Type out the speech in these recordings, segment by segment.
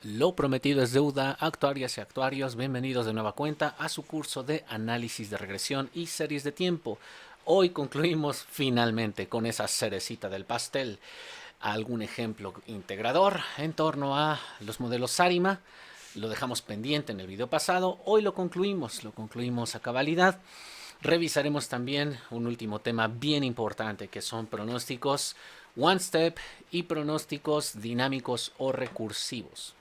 Lo prometido es deuda, actuarias y actuarios, bienvenidos de nueva cuenta a su curso de análisis de regresión y series de tiempo. Hoy concluimos finalmente con esa cerecita del pastel, algún ejemplo integrador en torno a los modelos Sarima. Lo dejamos pendiente en el video pasado, hoy lo concluimos a cabalidad. Revisaremos también un último tema bien importante que son pronósticos one step y pronósticos dinámicos o recursivos.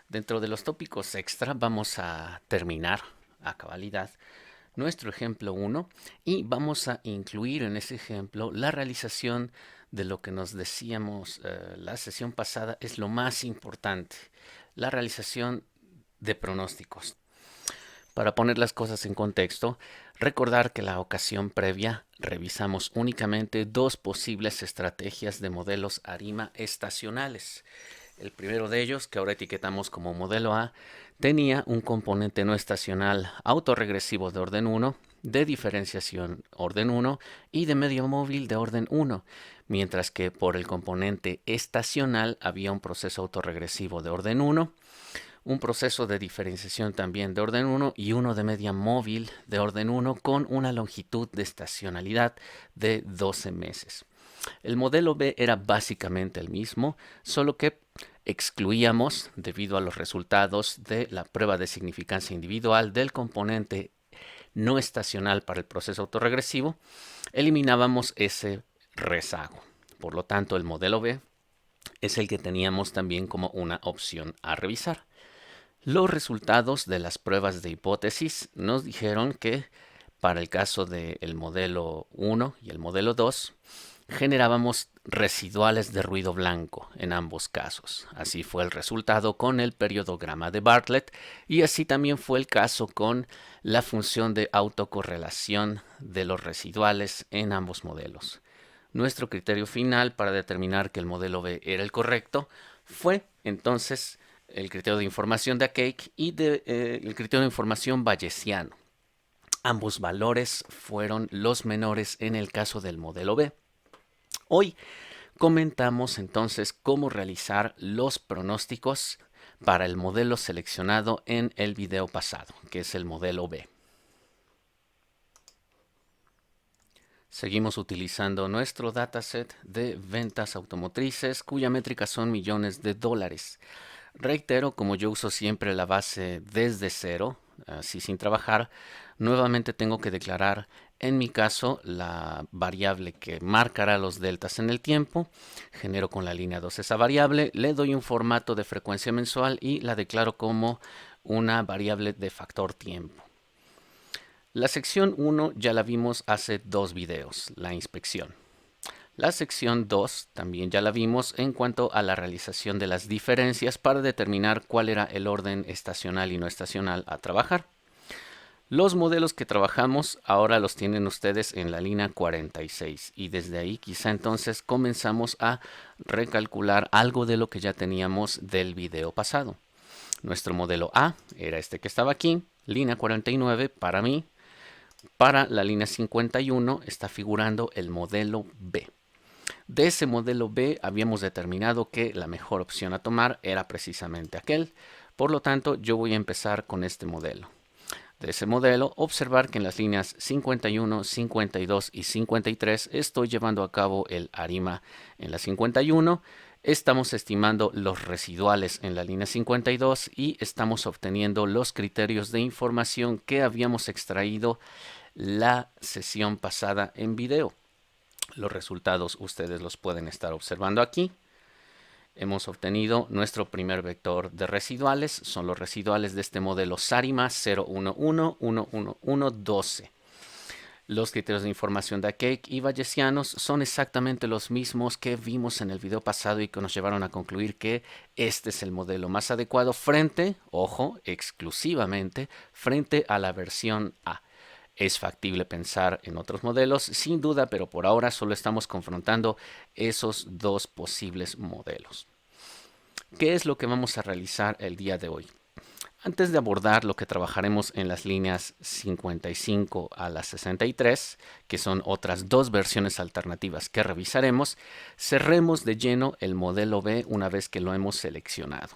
Dentro de los tópicos extra vamos a terminar a cabalidad nuestro ejemplo 1 y vamos a incluir en ese ejemplo la realización de lo que nos decíamos la sesión pasada es lo más importante, la realización de pronósticos. Para poner las cosas en contexto, recordar que la ocasión previa revisamos únicamente dos posibles estrategias de modelos ARIMA estacionales. El primero de ellos, que ahora etiquetamos como modelo A, tenía un componente no estacional autorregresivo de orden 1, de diferenciación orden 1 y de medio móvil de orden 1, mientras que por el componente estacional había un proceso autorregresivo de orden 1, un proceso de diferenciación también de orden 1 y uno de media móvil de orden 1 con una longitud de estacionalidad de 12 meses. El modelo B era básicamente el mismo, solo que excluíamos, debido a los resultados de la prueba de significancia individual del componente no estacional para el proceso autorregresivo, eliminábamos ese rezago. Por lo tanto, el modelo B es el que teníamos también como una opción a revisar. Los resultados de las pruebas de hipótesis nos dijeron que para el caso del modelo 1 y el modelo 2, generábamos residuales de ruido blanco en ambos casos. Así fue el resultado con el periodograma de Bartlett y así también fue el caso con la función de autocorrelación de los residuales en ambos modelos. Nuestro criterio final para determinar que el modelo B era el correcto fue entonces el criterio de información de Cake y el criterio de información bayesiano. Ambos valores fueron los menores en el caso del modelo B. Hoy comentamos entonces cómo realizar los pronósticos para el modelo seleccionado en el video pasado, que es el modelo B. Seguimos utilizando nuestro dataset de ventas automotrices, cuya métrica son millones de dólares. Reitero, como yo uso siempre la base desde cero, así sin trabajar, nuevamente tengo que declarar, en mi caso, la variable que marcará los deltas en el tiempo. Genero con la línea 2 esa variable, le doy un formato de frecuencia mensual y la declaro como una variable de factor tiempo. La sección 1 ya la vimos hace dos videos, la inspección. La sección 2 también ya la vimos en cuanto a la realización de las diferencias para determinar cuál era el orden estacional y no estacional a trabajar. Los modelos que trabajamos ahora los tienen ustedes en la línea 46 y desde ahí quizá entonces comenzamos a recalcular algo de lo que ya teníamos del video pasado. Nuestro modelo A era este que estaba aquí, línea 49 para mí. Para la línea 51 está figurando el modelo B. De ese modelo B habíamos determinado que la mejor opción a tomar era precisamente aquel. Por lo tanto, yo voy a empezar con este modelo. De ese modelo, observar que en las líneas 51, 52 y 53 estoy llevando a cabo el ARIMA en la 51. Estamos estimando los residuales en la línea 52 y estamos obteniendo los criterios de información que habíamos extraído la sesión pasada en video. Los resultados ustedes los pueden estar observando aquí. Hemos obtenido nuestro primer vector de residuales. Son los residuales de este modelo Sarima 011-111-12. Los criterios de información de Cake y bayesianos son exactamente los mismos que vimos en el video pasado y que nos llevaron a concluir que este es el modelo más adecuado frente, ojo, exclusivamente frente a la versión A. Es factible pensar en otros modelos, sin duda, pero por ahora solo estamos confrontando esos dos posibles modelos. ¿Qué es lo que vamos a realizar el día de hoy? Antes de abordar lo que trabajaremos en las líneas 55 a la 63, que son otras dos versiones alternativas que revisaremos, cerremos de lleno el modelo B una vez que lo hemos seleccionado.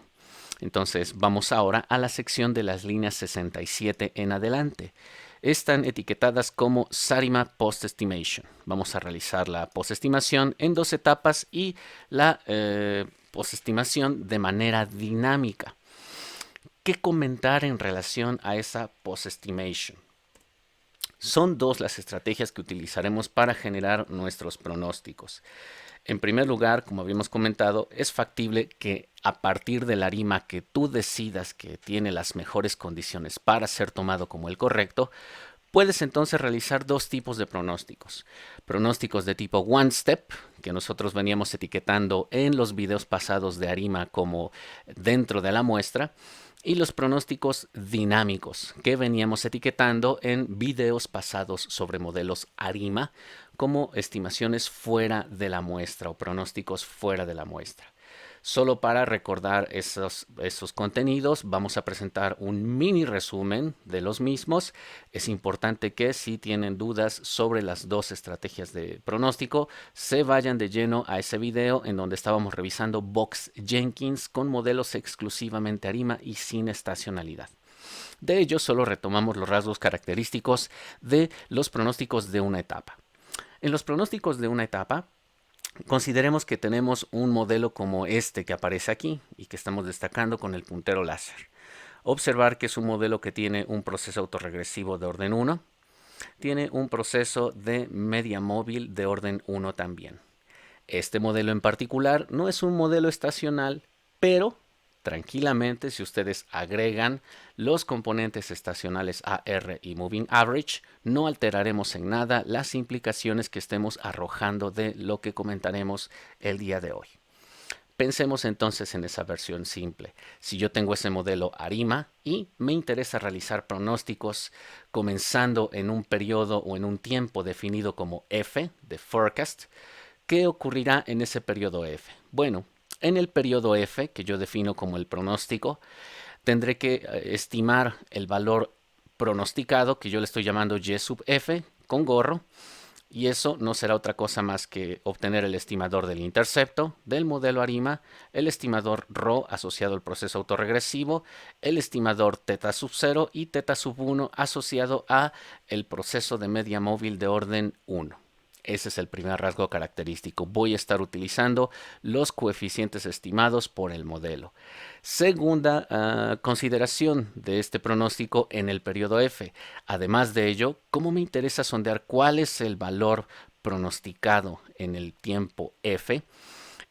Entonces vamos ahora a la sección de las líneas 67 en adelante. Están etiquetadas como Sarima Post Estimation. Vamos a realizar la postestimación en dos etapas y la postestimación de manera dinámica. ¿Qué comentar en relación a esa post-estimation? Son dos las estrategias que utilizaremos para generar nuestros pronósticos. En primer lugar, como habíamos comentado, es factible que a partir de la ARIMA que tú decidas que tiene las mejores condiciones para ser tomado como el correcto, puedes entonces realizar dos tipos de pronósticos. Pronósticos de tipo one step, que nosotros veníamos etiquetando en los videos pasados de ARIMA como dentro de la muestra, y los pronósticos dinámicos, que veníamos etiquetando en videos pasados sobre modelos ARIMA como estimaciones fuera de la muestra o pronósticos fuera de la muestra. Solo para recordar esos contenidos, vamos a presentar un mini resumen de los mismos. Es importante que si tienen dudas sobre las dos estrategias de pronóstico, se vayan de lleno a ese video en donde estábamos revisando Box Jenkins con modelos exclusivamente ARIMA y sin estacionalidad. De ello, solo retomamos los rasgos característicos de los pronósticos de una etapa. En los pronósticos de una etapa, consideremos que tenemos un modelo como este que aparece aquí y que estamos destacando con el puntero láser. Observar que es un modelo que tiene un proceso autorregresivo de orden 1, tiene un proceso de media móvil de orden 1 también. Este modelo en particular no es un modelo estacional, pero tranquilamente, si ustedes agregan los componentes estacionales AR y Moving Average, no alteraremos en nada las implicaciones que estemos arrojando de lo que comentaremos el día de hoy. Pensemos entonces en esa versión simple. Si yo tengo ese modelo ARIMA y me interesa realizar pronósticos comenzando en un periodo o en un tiempo definido como F, de forecast, ¿qué ocurrirá en ese periodo F? Bueno, en el periodo F, que yo defino como el pronóstico, tendré que estimar el valor pronosticado, que yo le estoy llamando Y sub F, con gorro, y eso no será otra cosa más que obtener el estimador del intercepto del modelo ARIMA, el estimador ρ asociado al proceso autorregresivo, el estimador θ sub 0 y θ sub 1 asociado a el proceso de media móvil de orden 1. Ese es el primer rasgo característico. Voy a estar utilizando los coeficientes estimados por el modelo. Segunda consideración de este pronóstico en el periodo F. Además de ello, ¿cómo me interesa sondear cuál es el valor pronosticado en el tiempo F?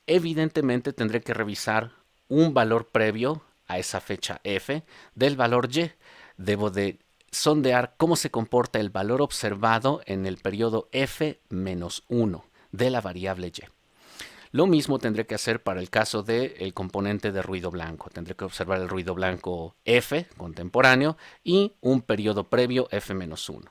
Evidentemente tendré que revisar un valor previo a esa fecha F del valor Y. Debo de sondear cómo se comporta el valor observado en el periodo F-1 de la variable Y. Lo mismo tendré que hacer para el caso del componente de ruido blanco. Tendré que observar el ruido blanco F contemporáneo y un periodo previo F-1.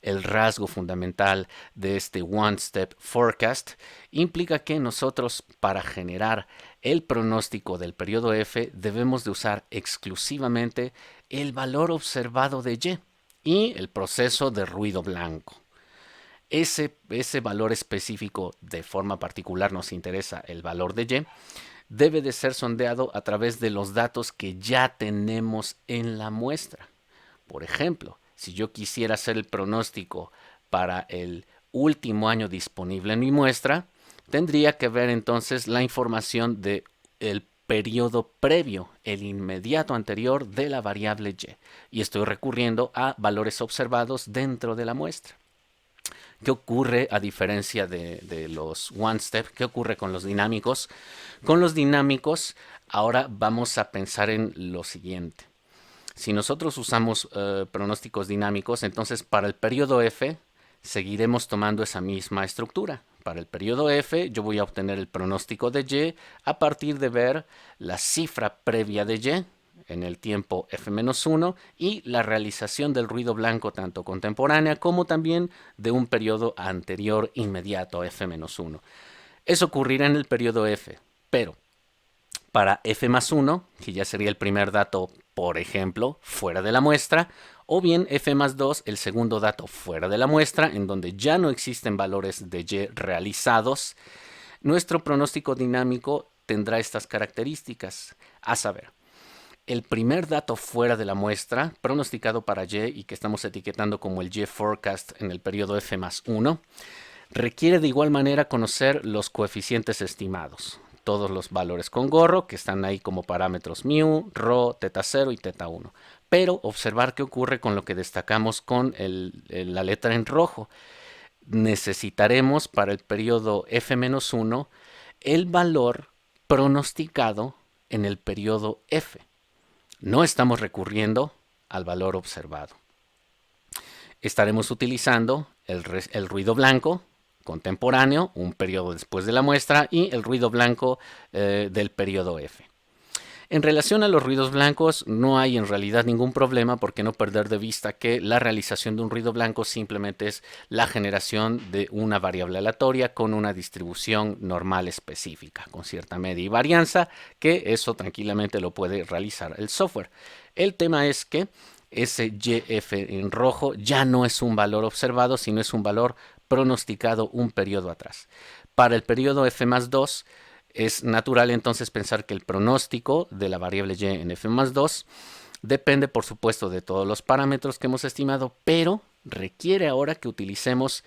El rasgo fundamental de este One Step Forecast implica que nosotros, para generar el pronóstico del periodo F, debemos de usar exclusivamente el valor observado de Y y el proceso de ruido blanco. Ese valor específico, de forma particular nos interesa el valor de Y, debe de ser sondeado a través de los datos que ya tenemos en la muestra. Por ejemplo, si yo quisiera hacer el pronóstico para el último año disponible en mi muestra, tendría que ver entonces la información del periodo previo, el inmediato anterior de la variable Y. Y estoy recurriendo a valores observados dentro de la muestra. ¿Qué ocurre a diferencia de los one step? ¿Qué ocurre con los dinámicos? Con los dinámicos, ahora vamos a pensar en lo siguiente. Si nosotros usamos pronósticos dinámicos, entonces para el periodo F seguiremos tomando esa misma estructura. Para el periodo F yo voy a obtener el pronóstico de Y a partir de ver la cifra previa de Y en el tiempo F-1 y la realización del ruido blanco tanto contemporánea como también de un periodo anterior inmediato F-1. Eso ocurrirá en el periodo F, pero para f más 1, que ya sería el primer dato, por ejemplo, fuera de la muestra, o bien f más 2, el segundo dato fuera de la muestra, en donde ya no existen valores de y realizados. Nuestro pronóstico dinámico tendrá estas características, a saber, el primer dato fuera de la muestra, pronosticado para y y que estamos etiquetando como el y forecast en el periodo f más 1, requiere de igual manera conocer los coeficientes estimados, todos los valores con gorro que están ahí como parámetros mu, rho, teta 0 y teta 1. Pero observar qué ocurre con lo que destacamos con la letra en rojo. Necesitaremos para el periodo f-1 el valor pronosticado en el periodo f. No estamos recurriendo al valor observado. Estaremos utilizando el ruido blanco contemporáneo, un periodo después de la muestra, y el ruido blanco del periodo f. En relación a los ruidos blancos, no hay en realidad ningún problema porque no perder de vista que la realización de un ruido blanco simplemente es la generación de una variable aleatoria con una distribución normal específica, con cierta media y varianza, que eso tranquilamente lo puede realizar el software. El tema es que ese YF en rojo ya no es un valor observado, sino es un valor pronosticado un periodo atrás. Para el periodo f más 2, es natural entonces pensar que el pronóstico de la variable y en f más 2 depende, por supuesto, de todos los parámetros que hemos estimado, pero requiere ahora que utilicemos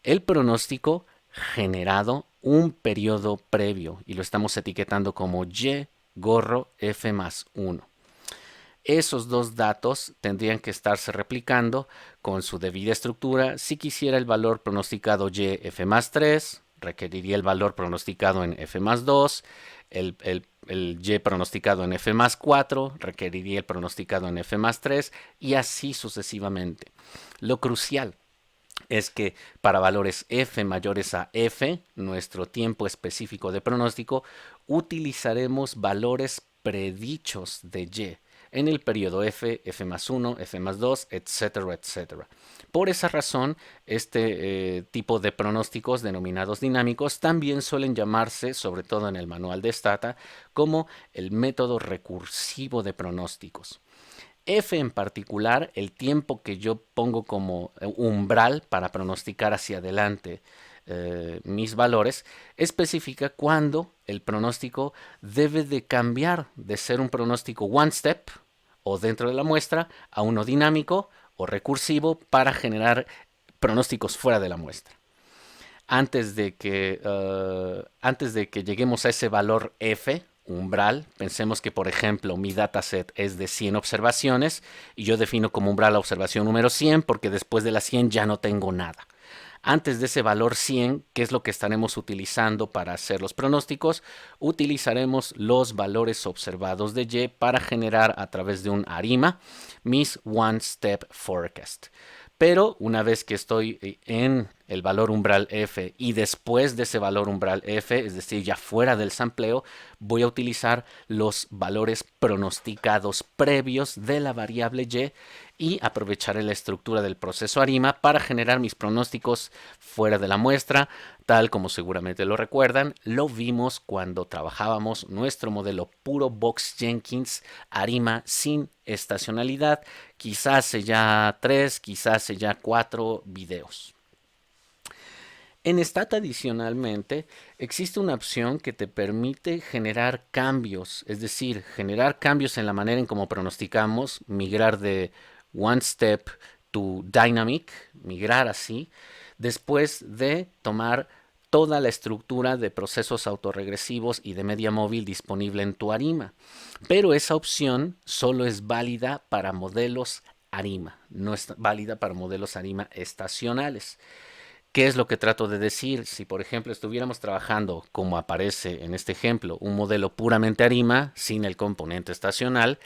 el pronóstico generado un periodo previo y lo estamos etiquetando como y gorro f más 1. Esos dos datos tendrían que estarse replicando con su debida estructura. Si quisiera el valor pronosticado y f más 3, requeriría el valor pronosticado en f más 2, el y pronosticado en f más 4, requeriría el pronosticado en f más 3 y así sucesivamente. Lo crucial es que para valores f mayores a f, nuestro tiempo específico de pronóstico, utilizaremos valores predichos de y en el periodo f, f más 1, f más 2, etcétera, etcétera. Por esa razón, este tipo de pronósticos denominados dinámicos también suelen llamarse, sobre todo en el manual de Stata, como el método recursivo de pronósticos. F en particular, el tiempo que yo pongo como umbral para pronosticar hacia adelante mis valores, especifica cuándo el pronóstico debe de cambiar de ser un pronóstico one step o dentro de la muestra a uno dinámico o recursivo para generar pronósticos fuera de la muestra. Antes de que lleguemos a ese valor F, umbral, pensemos que por ejemplo mi dataset es de 100 observaciones y yo defino como umbral la observación número 100 porque después de la 100 ya no tengo nada. Antes de ese valor 100, que es lo que estaremos utilizando para hacer los pronósticos, utilizaremos los valores observados de Y para generar a través de un ARIMA mis One Step Forecast. Pero una vez que estoy en el valor umbral F y después de ese valor umbral F, es decir, ya fuera del sampleo, voy a utilizar los valores pronosticados previos de la variable Y aprovecharé la estructura del proceso ARIMA para generar mis pronósticos fuera de la muestra, tal como seguramente lo recuerdan, lo vimos cuando trabajábamos nuestro modelo puro Box-Jenkins ARIMA sin estacionalidad, quizás hace ya 3, quizás hace ya 4 videos. En Stata adicionalmente existe una opción que te permite generar cambios, es decir, generar cambios en la manera en cómo pronosticamos, migrar de one step to dynamic, migrar así, después de tomar toda la estructura de procesos autorregresivos y de media móvil disponible en tu ARIMA. Pero esa opción solo es válida para modelos ARIMA, no es válida para modelos ARIMA estacionales. ¿Qué es lo que trato de decir? Si, por ejemplo, estuviéramos trabajando, como aparece en este ejemplo, un modelo puramente ARIMA, sin el componente estacional,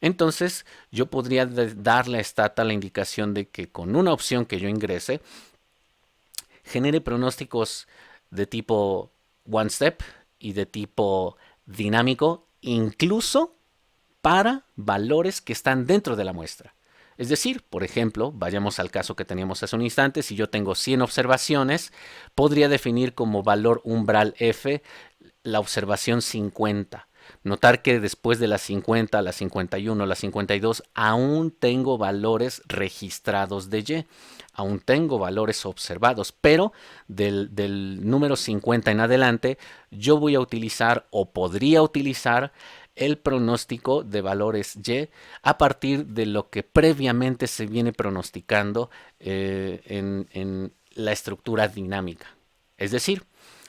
entonces yo podría darle a Stata la indicación de que con una opción que yo ingrese, genere pronósticos de tipo one step y de tipo dinámico, incluso para valores que están dentro de la muestra. Es decir, por ejemplo, vayamos al caso que teníamos hace un instante, si yo tengo 100 observaciones, podría definir como valor umbral F la observación 50. notar que después de las 50, las 51, las 52, aún tengo valores registrados de Y. Aún tengo valores observados, pero del número 50 en adelante, yo voy a utilizar o podría utilizar el pronóstico de valores Y a partir de lo que previamente se viene pronosticando en la estructura dinámica. Es decir,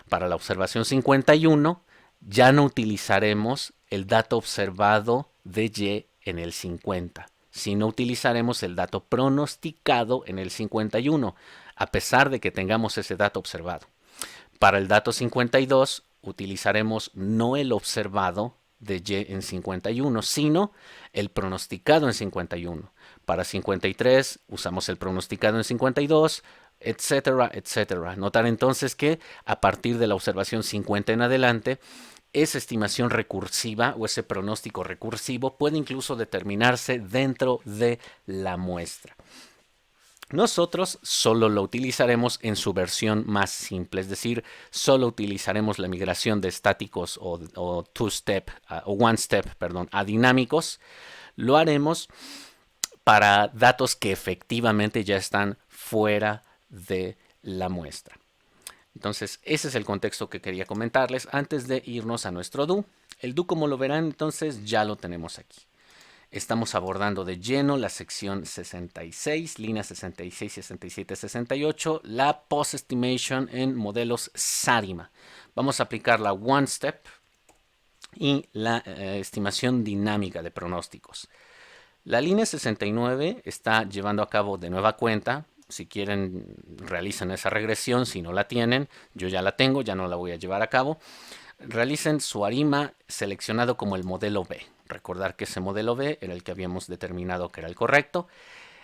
para la observación 51 ya no utilizaremos el dato observado de Y en el 50, sino utilizaremos el dato pronosticado en el 51, a pesar de que tengamos ese dato observado. Para el dato 52 utilizaremos no el observado de Y en 51, sino el pronosticado en 51. Para 53 usamos el pronosticado en 52, etcétera, etcétera. Notar entonces que a partir de la observación 50 en adelante, esa estimación recursiva o ese pronóstico recursivo puede incluso determinarse dentro de la muestra. Nosotros solo lo utilizaremos en su versión más simple, es decir, solo utilizaremos la migración de estáticos o two-step o one-step, perdón, a dinámicos. Lo haremos para datos que efectivamente ya están fuera de la muestra. Entonces, ese es el contexto que quería comentarles antes de irnos a nuestro do. El do, como lo verán, entonces ya lo tenemos aquí. Estamos abordando de lleno la sección 66, líneas 66, 67, 68, la post-estimation en modelos SARIMA. Vamos a aplicar la one step y la estimación dinámica de pronósticos. La línea 69 está llevando a cabo de nueva cuenta. Si quieren, realicen esa regresión. Si no la tienen, yo ya la tengo, ya no la voy a llevar a cabo. Realicen su ARIMA seleccionado como el modelo B. Recordar que ese modelo B era el que habíamos determinado que era el correcto.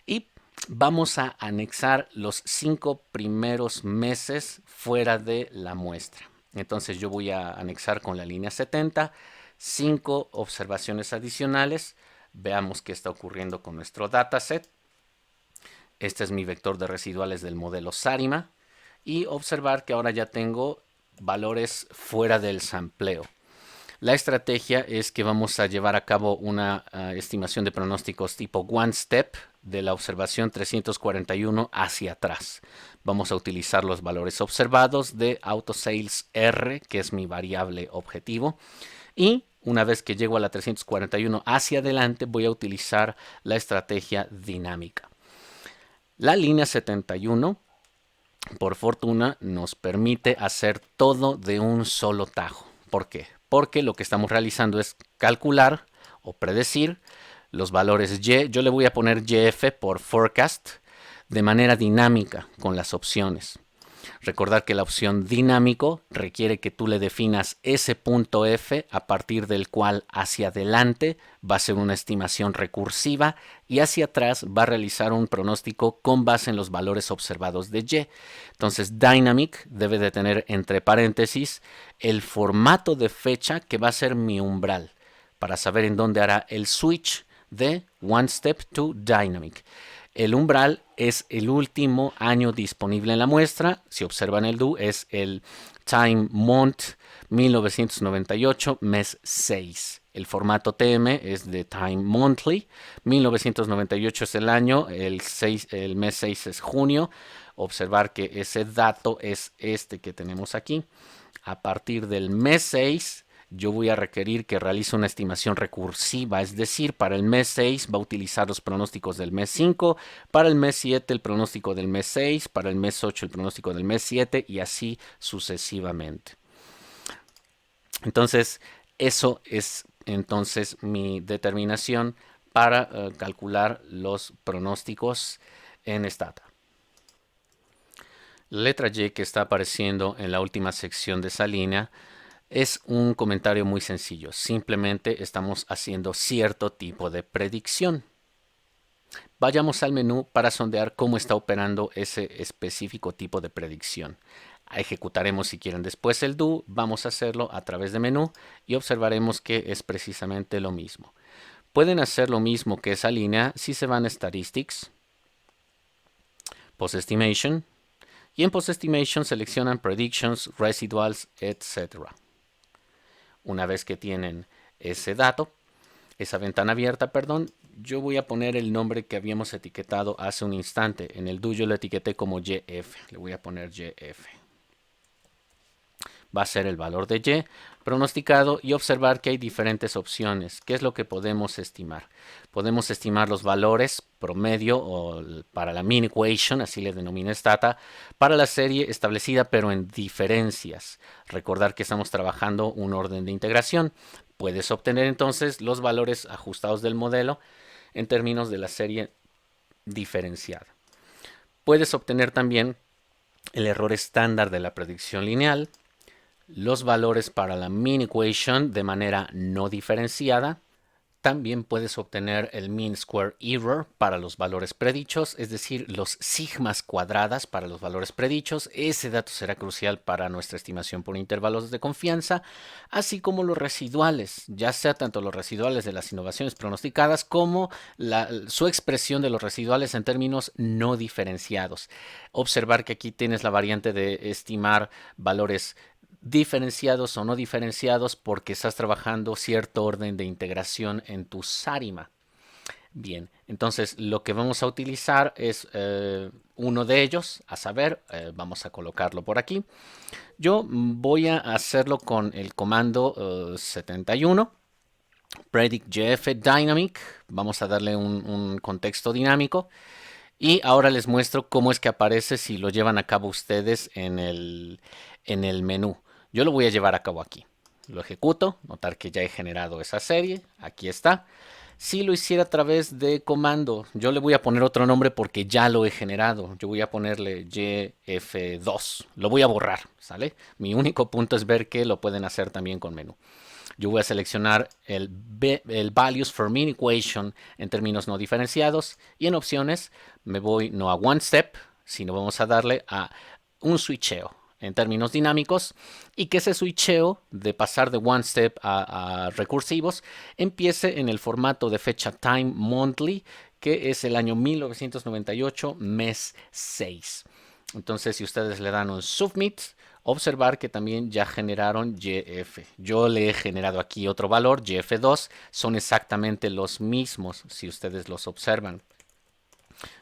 Y vamos a anexar los 5 primeros meses fuera de la muestra. Entonces yo voy a anexar con la línea 70 5 observaciones adicionales. Veamos qué está ocurriendo con nuestro dataset. Este es mi vector de residuales del modelo SARIMA. Y observar que ahora ya tengo valores fuera del sampleo. La estrategia es que vamos a llevar a cabo una estimación de pronósticos tipo one step de la observación 341 hacia atrás. Vamos a utilizar los valores observados de autosales R, que es mi variable objetivo. Y una vez que llego a la 341 hacia adelante, voy a utilizar la estrategia dinámica. La línea 71, por fortuna, nos permite hacer todo de un solo tajo. ¿Por qué? Porque lo que estamos realizando es calcular o predecir los valores Y. Yo le voy a poner YF por forecast de manera dinámica con las opciones. Recordar que la opción dinámico requiere que tú le definas ese punto F a partir del cual hacia adelante va a ser una estimación recursiva y hacia atrás va a realizar un pronóstico con base en los valores observados de Y. Entonces Dynamic debe de tener entre paréntesis el formato de fecha que va a ser mi umbral para saber en dónde hará el switch de One Step to Dynamic. El umbral es el último año disponible en la muestra. Si observan el do, es el Time Month 1998, mes 6. El formato TM es de Time Monthly. 1998 es el año, el mes 6 es junio. Observar que ese dato es este que tenemos aquí. A partir del mes 6, yo voy a requerir que realice una estimación recursiva, es decir, para el mes 6 va a utilizar los pronósticos del mes 5, para el mes 7 el pronóstico del mes 6, para el mes 8 el pronóstico del mes 7 y así sucesivamente. Entonces, eso es entonces mi determinación para calcular los pronósticos en Stata. La letra Y que está apareciendo en la última sección de esa línea es un comentario muy sencillo. Simplemente estamos haciendo cierto tipo de predicción. Vayamos al menú para sondear cómo está operando ese específico tipo de predicción. Ejecutaremos si quieren después el do. Vamos a hacerlo a través de menú y observaremos que es precisamente lo mismo. Pueden hacer lo mismo que esa línea si se van a Statistics, Post Estimation, y en Post Estimation seleccionan Predictions, Residuals, etc. Una vez que tienen ese dato, esa ventana abierta, perdón, yo voy a poner el nombre que habíamos etiquetado hace un instante. En el do yo lo etiqueté como YF. Le voy a poner YF. Va a ser el valor de Y pronosticado y observar que hay diferentes opciones. ¿Qué es lo que podemos estimar? Podemos estimar los valores promedio o para la mean equation, así le denomina Stata, para la serie establecida pero en diferencias. Recordar que estamos trabajando un orden de integración. Puedes obtener entonces los valores ajustados del modelo en términos de la serie diferenciada. Puedes obtener también el error estándar de la predicción lineal, los valores para la mean equation de manera no diferenciada. También puedes obtener el mean square error para los valores predichos, es decir, los sigmas cuadradas para los valores predichos. Ese dato será crucial para nuestra estimación por intervalos de confianza, así como los residuales, ya sea tanto los residuales de las innovaciones pronosticadas como su expresión de los residuales en términos no diferenciados. Observar que aquí tienes la variante de estimar valores diferenciados o no diferenciados porque estás trabajando cierto orden de integración en tu SARIMA. Bien, entonces lo que vamos a utilizar es uno de ellos, a saber, vamos a colocarlo por aquí. Yo voy a hacerlo con el comando 71, predictGF dynamic. Vamos a darle un contexto dinámico. Y ahora les muestro cómo es que aparece si lo llevan a cabo ustedes en el menú. Yo lo voy a llevar a cabo aquí. Lo ejecuto, notar que ya he generado esa serie. Aquí está. Si lo hiciera a través de comando, yo le voy a poner otro nombre porque ya lo he generado. Yo voy a ponerle YF2. Lo voy a borrar, ¿sale? Mi único punto es ver que lo pueden hacer también con menú. Yo voy a seleccionar el Values for Mean Equation en términos no diferenciados y en opciones me voy no a One Step, sino vamos a darle a un switcheo en términos dinámicos y que ese switcheo de pasar de One Step a recursivos empiece en el formato de fecha time monthly, que es el año 1998, mes 6. Entonces, si ustedes le dan un submit, observar que también ya generaron YF. Yo le he generado aquí otro valor, YF2. Son exactamente los mismos si ustedes los observan.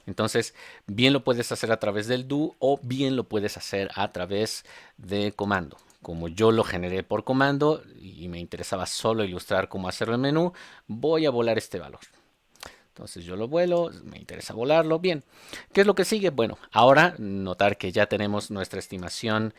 Entonces, bien lo puedes hacer a través del do o bien lo puedes hacer a través de comando. Como yo lo generé por comando y me interesaba solo ilustrar cómo hacerlo en menú, voy a volar este valor. Entonces yo lo vuelo, me interesa volarlo. Bien, ¿qué es lo que sigue? Bueno, ahora notar que ya tenemos nuestra estimación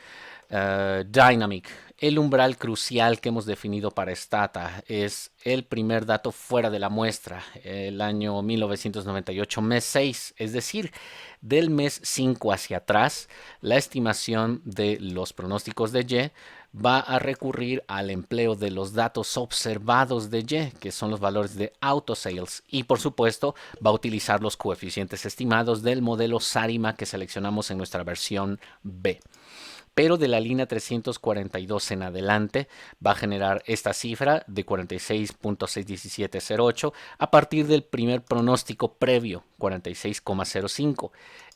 dynamic. El umbral crucial que hemos definido para Stata es el primer dato fuera de la muestra, el año 1998, mes 6, es decir, del mes 5 hacia atrás, la estimación de los pronósticos de Y va a recurrir al empleo de los datos observados de Y, que son los valores de autosales, y por supuesto va a utilizar los coeficientes estimados del modelo SARIMA que seleccionamos en nuestra versión B. Pero de la línea 342 en adelante va a generar esta cifra de 46.61708 a partir del primer pronóstico previo, 46,05.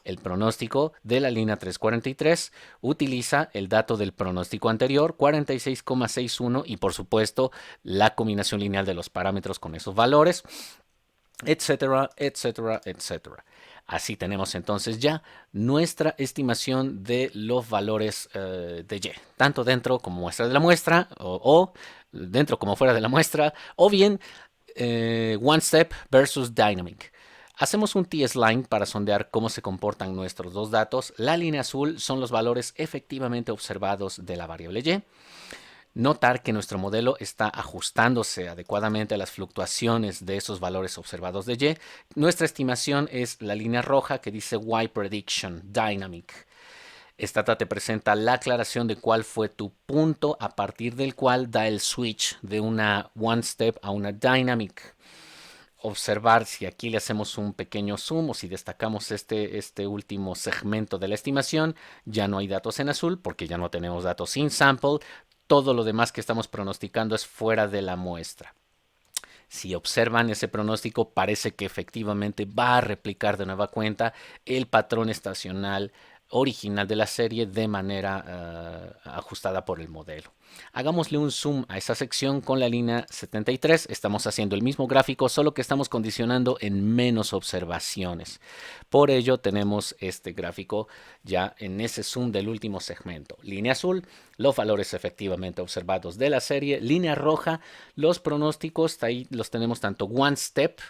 El pronóstico de la línea 343 utiliza el dato del pronóstico anterior, 46,61, y por supuesto la combinación lineal de los parámetros con esos valores, etcétera, etcétera, etcétera. Así tenemos entonces ya nuestra estimación de los valores de Y, tanto dentro como muestra de la muestra, o dentro como fuera de la muestra, o bien One Step versus Dynamic. Hacemos un T-Sline para sondear cómo se comportan nuestros dos datos. La línea azul son los valores efectivamente observados de la variable Y. Notar que nuestro modelo está ajustándose adecuadamente a las fluctuaciones de esos valores observados de Y. Nuestra estimación es la línea roja que dice Y Prediction Dynamic. Esta te presenta la aclaración de cuál fue tu punto a partir del cual da el switch de una One Step a una Dynamic. Observar si aquí le hacemos un pequeño zoom o si destacamos este último segmento de la estimación, ya no hay datos en azul porque ya no tenemos datos in sample. Todo lo demás que estamos pronosticando es fuera de la muestra. Si observan ese pronóstico, parece que efectivamente va a replicar de nueva cuenta el patrón estacional original de la serie de manera ajustada por el modelo. Hagámosle un zoom a esa sección con la línea 73. Estamos haciendo el mismo gráfico, solo que estamos condicionando en menos observaciones. Por ello tenemos este gráfico ya en ese zoom del último segmento. Línea azul, los valores efectivamente observados de la serie. Línea roja, los pronósticos, ahí los tenemos tanto one step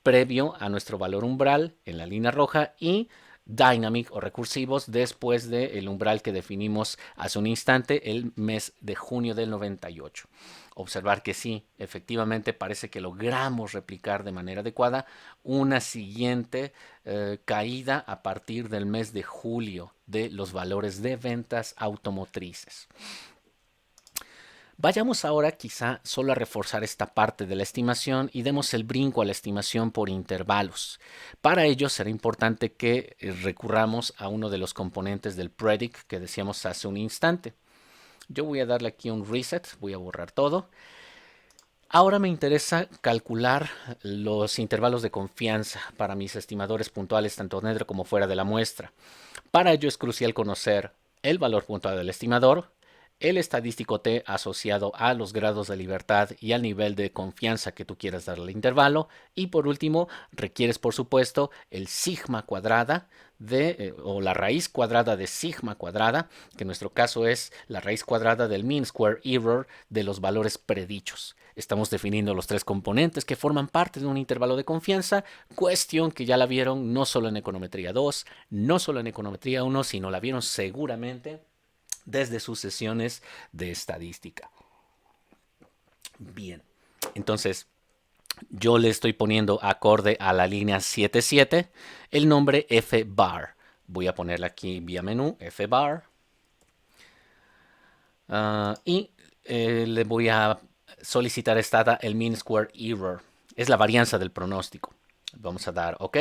previo a nuestro valor umbral en la línea roja y dynamic o recursivos después del umbral que definimos hace un instante, el mes de junio del 98. Observar que sí, efectivamente parece que logramos replicar de manera adecuada una siguiente caída a partir del mes de julio de los valores de ventas automotrices. Vayamos ahora quizá solo a reforzar esta parte de la estimación y demos el brinco a la estimación por intervalos. Para ello será importante que recurramos a uno de los componentes del predict que decíamos hace un instante. Yo voy a darle aquí un reset, voy a borrar todo. Ahora me interesa calcular los intervalos de confianza para mis estimadores puntuales tanto dentro como fuera de la muestra. Para ello es crucial conocer el valor puntual del estimador, el estadístico T asociado a los grados de libertad y al nivel de confianza que tú quieras darle al intervalo. Y por último, requieres por supuesto el sigma cuadrada o la raíz cuadrada de sigma cuadrada, que en nuestro caso es la raíz cuadrada del mean square error de los valores predichos. Estamos definiendo los tres componentes que forman parte de un intervalo de confianza, cuestión que ya la vieron no solo en econometría 2, no solo en econometría 1, sino la vieron seguramente desde sus sesiones de estadística. Bien, entonces yo le estoy poniendo acorde a la línea 77 el nombre F-bar. Voy a ponerle aquí vía menú F-bar y le voy a solicitar esta data el mean square error. Es la varianza del pronóstico. Vamos a dar OK.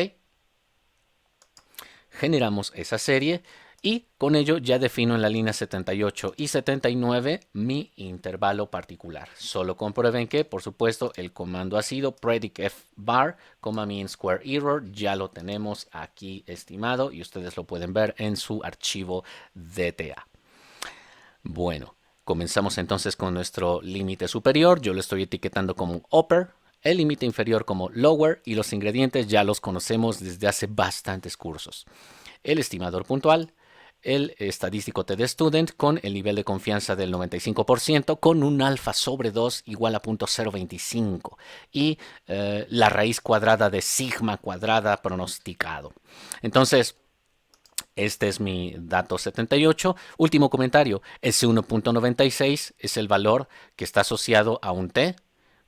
Generamos esa serie. Y con ello ya defino en la línea 78 y 79 mi intervalo particular. Solo comprueben que, por supuesto, el comando ha sido predict fbar, mean square error. Ya lo tenemos aquí estimado y ustedes lo pueden ver en su archivo DTA. Bueno, comenzamos entonces con nuestro límite superior. Yo lo estoy etiquetando como upper, el límite inferior como lower y los ingredientes ya los conocemos desde hace bastantes cursos. El estimador puntual, el estadístico T de student con el nivel de confianza del 95% con un alfa sobre 2 igual a 0.025 y la raíz cuadrada de sigma cuadrada pronosticado. Entonces, este es mi dato 78. Último comentario, ese 1.96 es el valor que está asociado a un T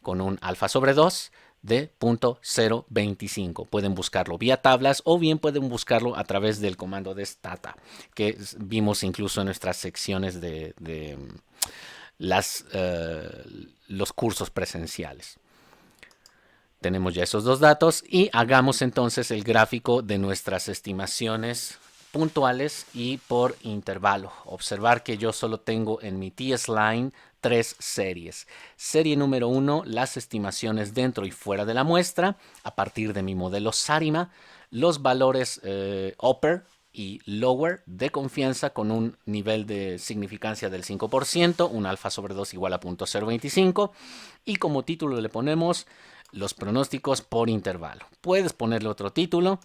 con un alfa sobre 2 de 0.025. Pueden buscarlo vía tablas o bien pueden buscarlo a través del comando de stata que vimos incluso en nuestras secciones de los cursos presenciales. Tenemos ya esos dos datos y hagamos entonces el gráfico de nuestras estimaciones puntuales y por intervalo. Observar que yo solo tengo en mi TS-Line 3 series. Serie número 1, las estimaciones dentro y fuera de la muestra a partir de mi modelo SARIMA, los valores upper y lower de confianza con un nivel de significancia del 5%, un alfa sobre 2 igual a 0.025 y como título le ponemos los pronósticos por intervalo. Puedes ponerle otro título.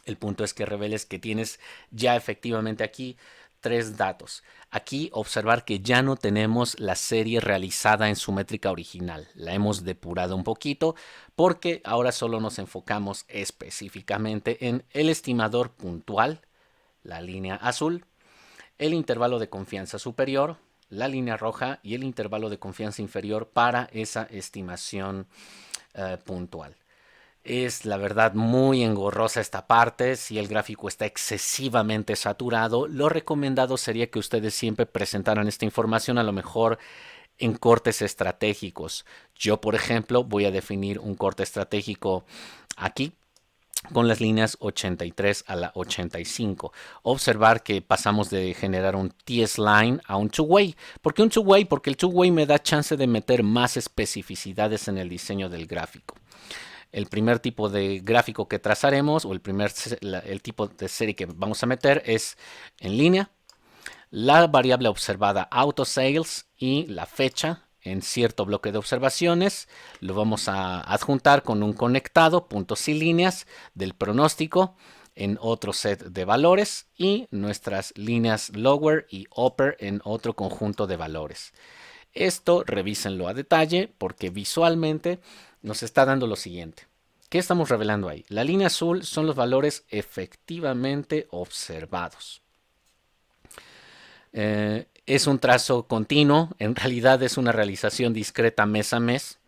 El punto es que reveles que tienes ya efectivamente aquí tres datos. Aquí observar que ya no tenemos la serie realizada en su métrica original. La hemos depurado un poquito porque ahora solo nos enfocamos específicamente en el estimador puntual, la línea azul, el intervalo de confianza superior, la línea roja y el intervalo de confianza inferior para esa estimación puntual. Es la verdad muy engorrosa esta parte. Si el gráfico está excesivamente saturado, lo recomendado sería que ustedes siempre presentaran esta información a lo mejor en cortes estratégicos. Yo, por ejemplo, voy a definir un corte estratégico aquí con las líneas 83 a la 85. Observar que pasamos de generar un TS-Line a un two-way. ¿Por qué un two-way? Porque el two-way me da chance de meter más especificidades en el diseño del gráfico. el primer tipo de gráfico que trazaremos o el tipo de serie que vamos a meter es en línea, la variable observada autosales y la fecha en cierto bloque de observaciones. Lo vamos a adjuntar con un conectado, puntos y líneas del pronóstico en otro set de valores y nuestras líneas lower y upper en otro conjunto de valores. Esto revísenlo a detalle porque visualmente nos está dando lo siguiente. ¿Qué estamos revelando ahí? La línea azul son los valores efectivamente observados. Es un trazo continuo, en realidad es una realización discreta mes a mes,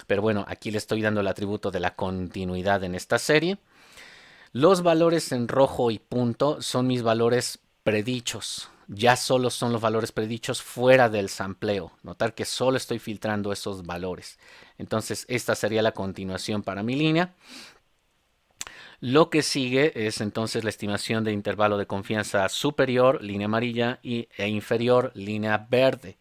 pero bueno, aquí le estoy dando el atributo de la continuidad en esta serie. Los valores en rojo y punto son mis valores predichos. Ya solo son los valores predichos fuera del sampleo. Notar que solo estoy filtrando esos valores. Entonces, esta sería la continuación para mi línea. Lo que sigue es entonces la estimación de intervalo de confianza superior, línea amarilla, e inferior, línea verde.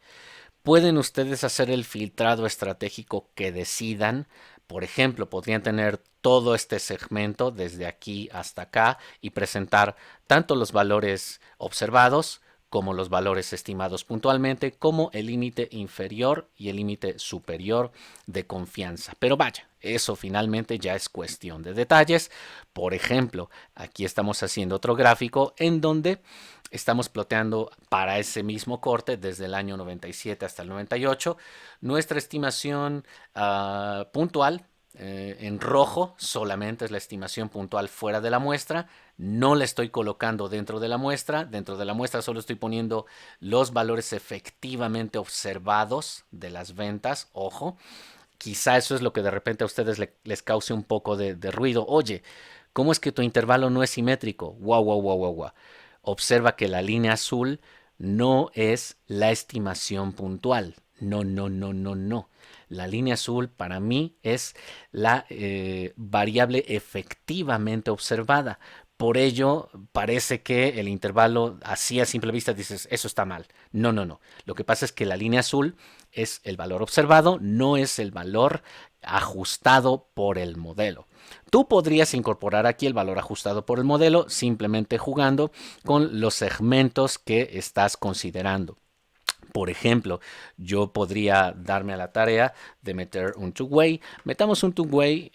Pueden ustedes hacer el filtrado estratégico que decidan. Por ejemplo, podrían tener todo este segmento desde aquí hasta acá y presentar tanto los valores observados como los valores estimados puntualmente, como el límite inferior y el límite superior de confianza. Pero vaya, eso finalmente ya es cuestión de detalles. Por ejemplo, aquí estamos haciendo otro gráfico en donde estamos ploteando para ese mismo corte desde el año 97 hasta el 98 nuestra estimación puntual. En rojo solamente es la estimación puntual fuera de la muestra. No la estoy colocando dentro de la muestra. Dentro de la muestra solo estoy poniendo los valores efectivamente observados de las ventas. Ojo, quizá eso es lo que de repente a ustedes les cause un poco de ruido. Oye, ¿cómo es que tu intervalo no es simétrico? Wow, wow, wow, wow, wow. Observa que la línea azul no es la estimación puntual. No, no, no, no, no. La línea azul para mí es la variable efectivamente observada. Por ello, parece que el intervalo, así a simple vista, dices, eso está mal. No, no, no. Lo que pasa es que la línea azul es el valor observado, no es el valor ajustado por el modelo. Tú podrías incorporar aquí el valor ajustado por el modelo simplemente jugando con los segmentos que estás considerando. Por ejemplo, yo podría darme a la tarea de meter un two-way. Metamos un two-way,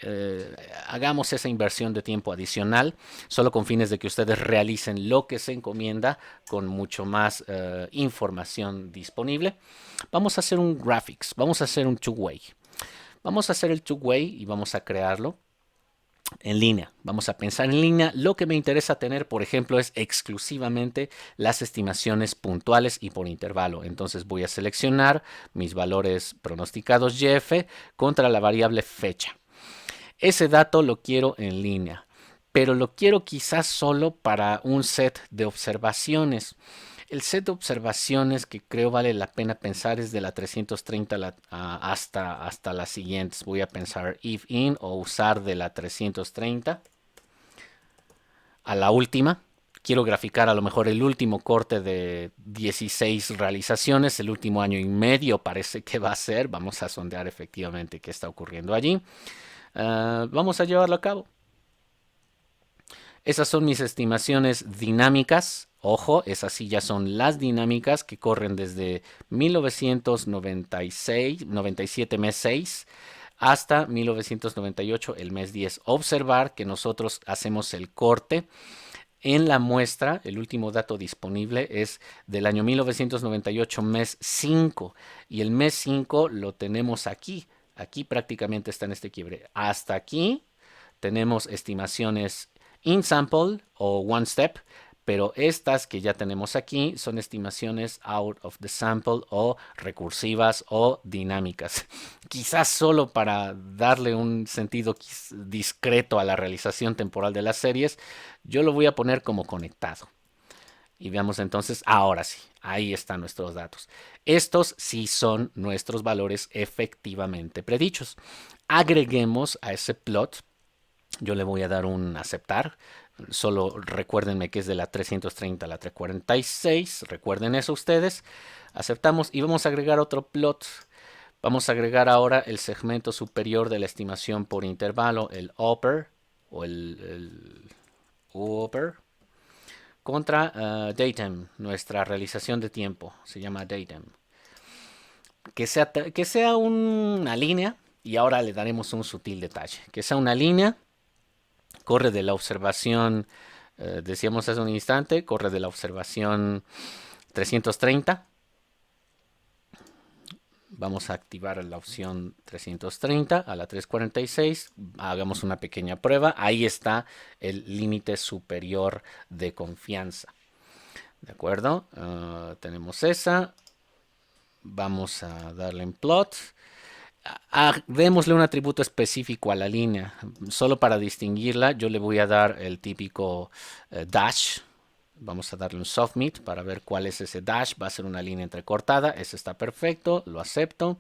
hagamos esa inversión de tiempo adicional, solo con fines de que ustedes realicen lo que se encomienda con mucho más información disponible. Vamos a hacer un graphics, vamos a hacer un two-way. Vamos a hacer el two-way y vamos a crearlo en línea. Vamos a pensar en línea. Lo que me interesa tener, por ejemplo, es exclusivamente las estimaciones puntuales y por intervalo. Entonces voy a seleccionar mis valores pronosticados YF contra la variable fecha. Ese dato lo quiero en línea, pero lo quiero quizás solo para un set de observaciones. El set de observaciones que creo vale la pena pensar es de la 330 hasta las siguientes. Voy a pensar if in o usar de la 330 a la última. Quiero graficar a lo mejor el último corte de 16 realizaciones, el último año y medio parece que va a ser. Vamos a sondear efectivamente qué está ocurriendo allí. Vamos a llevarlo a cabo. Esas son mis estimaciones dinámicas. Ojo, esas sí ya son las dinámicas que corren desde 1997 mes 6 hasta 1998 el mes 10. Observar que nosotros hacemos el corte en la muestra. El último dato disponible es del año 1998 mes 5 y el mes 5 lo tenemos aquí. Aquí prácticamente está en este quiebre. Hasta aquí tenemos estimaciones in sample o one step, pero estas que ya tenemos aquí son estimaciones out of the sample o recursivas o dinámicas. Quizás solo para darle un sentido discreto a la realización temporal de las series, yo lo voy a poner como conectado. Y veamos entonces, ahora sí, ahí están nuestros datos. Estos sí son nuestros valores efectivamente predichos. Agreguemos a ese plot. Yo le voy a dar un aceptar. Solo recuérdenme que es de la 330 a la 346. Recuerden eso ustedes. Aceptamos y vamos a agregar otro plot. Vamos a agregar ahora el segmento superior de la estimación por intervalo, el upper o el upper, contra datem, nuestra realización de tiempo, se llama datem. Que sea una línea, y ahora le daremos un sutil detalle. Que sea una línea, corre de la observación, decíamos hace un instante, corre de la observación 330. Vamos a activar la opción 330 a la 346. Hagamos una pequeña prueba. Ahí está el límite superior de confianza. ¿De acuerdo? Tenemos esa. Vamos a darle en plot. Démosle un atributo específico a la línea. Solo para distinguirla, yo le voy a dar el típico dash. Vamos a darle un submit para ver cuál es ese dash. Va a ser una línea entrecortada. Ese está perfecto. Lo acepto.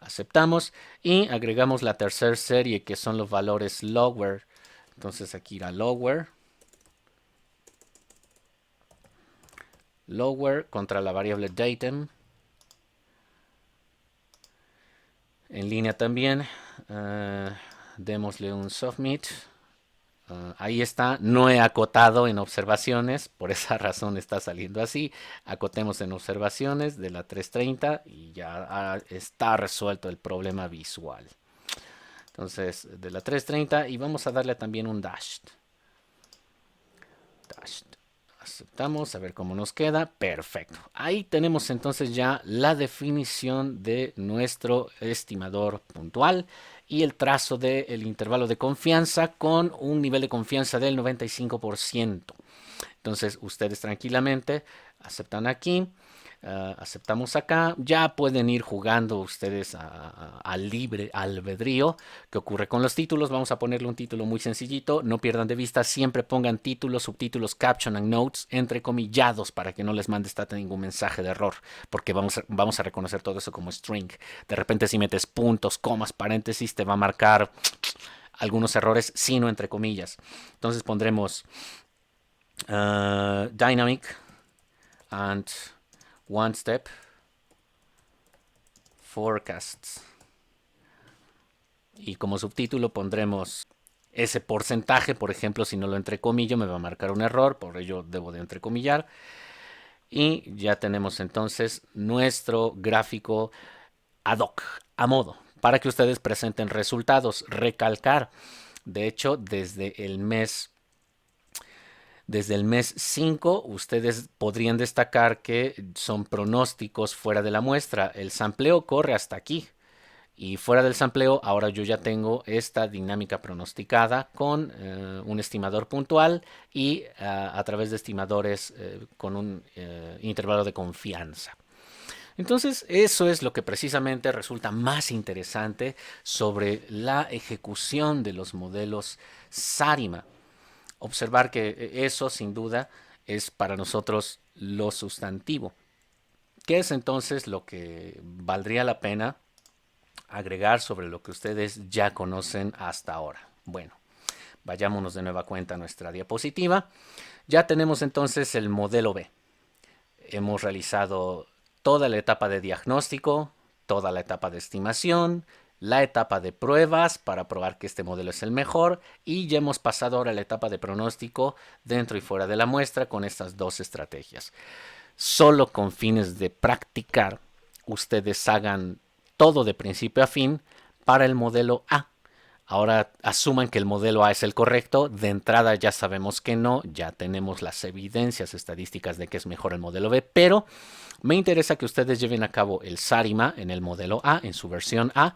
Aceptamos. Y agregamos la tercera serie, que son los valores lower. Entonces aquí irá lower. Lower contra la variable datem. En línea también. Démosle un submit. Ahí está, no he acotado en observaciones, por esa razón está saliendo así. Acotemos en observaciones de la 330 y ya está resuelto el problema visual. Entonces, de la 330 y vamos a darle también un dash. Aceptamos, a ver cómo nos queda. Perfecto. Ahí tenemos entonces ya la definición de nuestro estimador puntual y el trazo del intervalo de confianza con un nivel de confianza del 95%. Entonces ustedes tranquilamente aceptan aquí, aceptamos acá. Ya pueden ir jugando ustedes al libre albedrío. ¿Qué ocurre con los títulos? Vamos a ponerle un título muy sencillito. No pierdan de vista, siempre pongan títulos, subtítulos, caption and notes entrecomillados para que no les mande ningún mensaje de error, porque vamos a reconocer todo eso como string. De repente si metes puntos, comas, paréntesis, te va a marcar algunos errores, sino entre comillas. Entonces pondremos dynamic and one step forecasts. Y como subtítulo pondremos ese porcentaje. Por ejemplo, si no lo entrecomillo me va a marcar un error, por ello debo de entrecomillar. Y ya tenemos entonces nuestro gráfico ad hoc, a modo, para que ustedes presenten resultados. Recalcar, de hecho, desde el mes 5, ustedes podrían destacar que son pronósticos fuera de la muestra. El sampleo corre hasta aquí. Y fuera del sampleo, ahora yo ya tengo esta dinámica pronosticada con un estimador puntual y a través de estimadores con un intervalo de confianza. Entonces, eso es lo que precisamente resulta más interesante sobre la ejecución de los modelos SARIMA. Observar que eso, sin duda, es para nosotros lo sustantivo. ¿Qué es entonces lo que valdría la pena agregar sobre lo que ustedes ya conocen hasta ahora? Bueno, vayámonos de nueva cuenta a nuestra diapositiva. Ya tenemos entonces el modelo B. Hemos realizado toda la etapa de diagnóstico, toda la etapa de estimación, la etapa de pruebas para probar que este modelo es el mejor y ya hemos pasado ahora a la etapa de pronóstico dentro y fuera de la muestra con estas dos estrategias. Solo con fines de practicar, ustedes hagan todo de principio a fin para el modelo A. Ahora asuman que el modelo A es el correcto. De entrada ya sabemos que no, ya tenemos las evidencias estadísticas de que es mejor el modelo B, pero me interesa que ustedes lleven a cabo el SARIMA en el modelo A, en su versión A,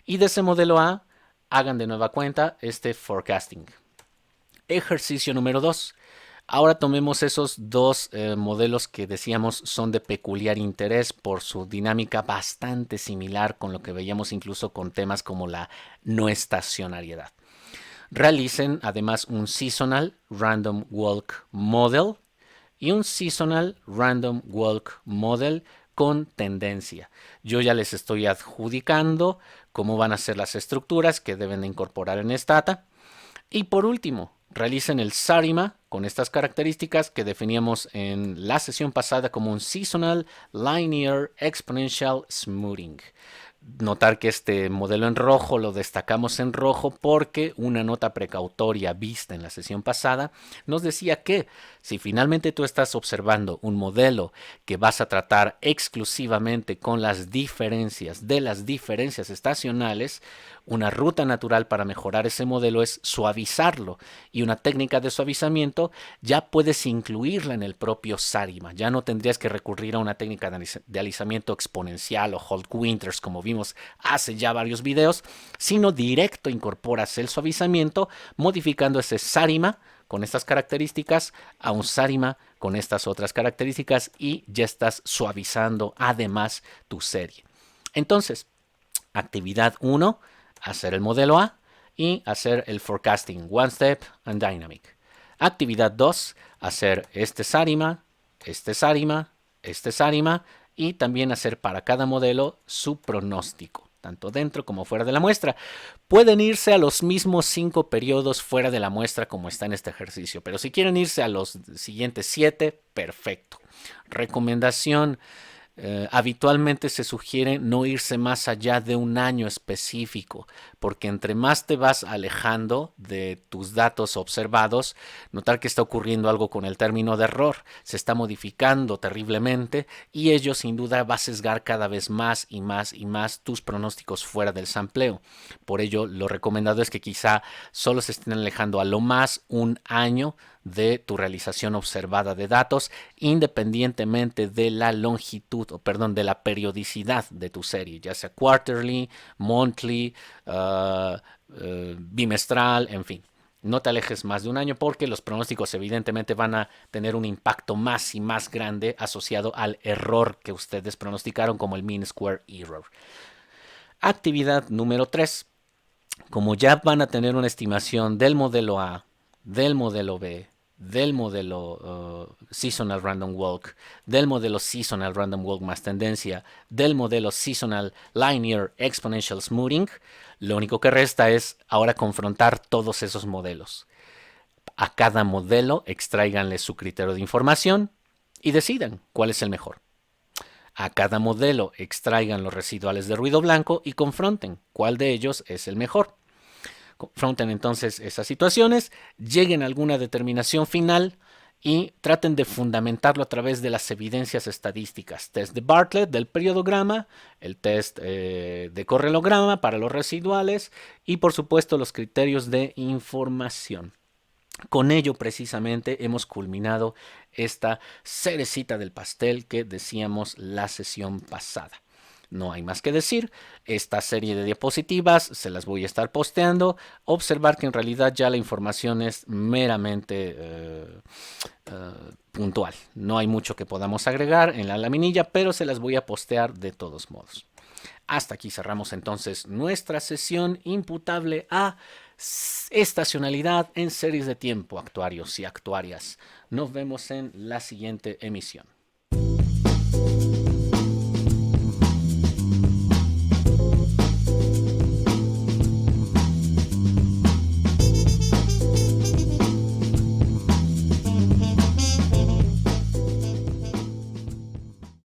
y de ese modelo A hagan de nueva cuenta este forecasting. Ejercicio número 2. Ahora tomemos esos dos modelos que decíamos son de peculiar interés por su dinámica bastante similar con lo que veíamos incluso con temas como la no estacionariedad. Realicen además un Seasonal Random Walk Model y un Seasonal Random Walk Model con tendencia. Yo ya les estoy adjudicando cómo van a ser las estructuras que deben de incorporar en Stata. Y por último, realicen el SARIMA con estas características que definíamos en la sesión pasada como un Seasonal Linear Exponential Smoothing. Notar que este modelo en rojo lo destacamos en rojo porque una nota precautoria vista en la sesión pasada nos decía que si finalmente tú estás observando un modelo que vas a tratar exclusivamente con las diferencias de las diferencias estacionales, una ruta natural para mejorar ese modelo es suavizarlo, y una técnica de suavizamiento ya puedes incluirla en el propio SARIMA. Ya no tendrías que recurrir a una técnica de alisamiento exponencial o Holt-Winters como vimos hace ya varios videos, sino directo incorporas el suavizamiento modificando ese SARIMA con estas características a un SARIMA con estas otras características, y ya estás suavizando además tu serie. Entonces, actividad 1, hacer el modelo A y hacer el forecasting one step and dynamic. Actividad 2, hacer este SARIMA, este SARIMA, este SARIMA, y también hacer para cada modelo su pronóstico, tanto dentro como fuera de la muestra. Pueden irse a los mismos 5 periodos fuera de la muestra como está en este ejercicio, pero si quieren irse a los siguientes 7, perfecto. Recomendación: habitualmente se sugiere no irse más allá de un año específico, porque entre más te vas alejando de tus datos observados, notar que está ocurriendo algo con el término de error, se está modificando terriblemente, y ello sin duda va a sesgar cada vez más y más y más tus pronósticos fuera del sampleo. Por ello, lo recomendado es que quizá solo se estén alejando a lo más un año de tu realización observada de datos, independientemente de la longitud, o perdón, de la periodicidad de tu serie, ya sea quarterly, monthly, bimestral, en fin. No te alejes más de un año porque los pronósticos evidentemente van a tener un impacto más y más grande asociado al error que ustedes pronosticaron como el mean square error. Actividad número 3. Como ya van a tener una estimación del modelo A, del modelo B, del modelo Seasonal Random Walk, del modelo Seasonal Random Walk más tendencia, del modelo Seasonal Linear Exponential Smoothing, lo único que resta es ahora confrontar todos esos modelos. A cada modelo extráiganle su criterio de información y decidan cuál es el mejor. A cada modelo extraigan los residuales de ruido blanco y confronten cuál de ellos es el mejor. Confronten entonces esas situaciones, lleguen a alguna determinación final y traten de fundamentarlo a través de las evidencias estadísticas. Test de Bartlett del periodograma, el test de correlograma para los residuales y por supuesto los criterios de información. Con ello precisamente hemos culminado esta cerecita del pastel que decíamos la sesión pasada. No hay más que decir, esta serie de diapositivas se las voy a estar posteando. Observar que en realidad ya la información es meramente puntual. No hay mucho que podamos agregar en la laminilla, pero se las voy a postear de todos modos. Hasta aquí cerramos entonces nuestra sesión imputable a estacionalidad en series de tiempo, actuarios y actuarias. Nos vemos en la siguiente emisión.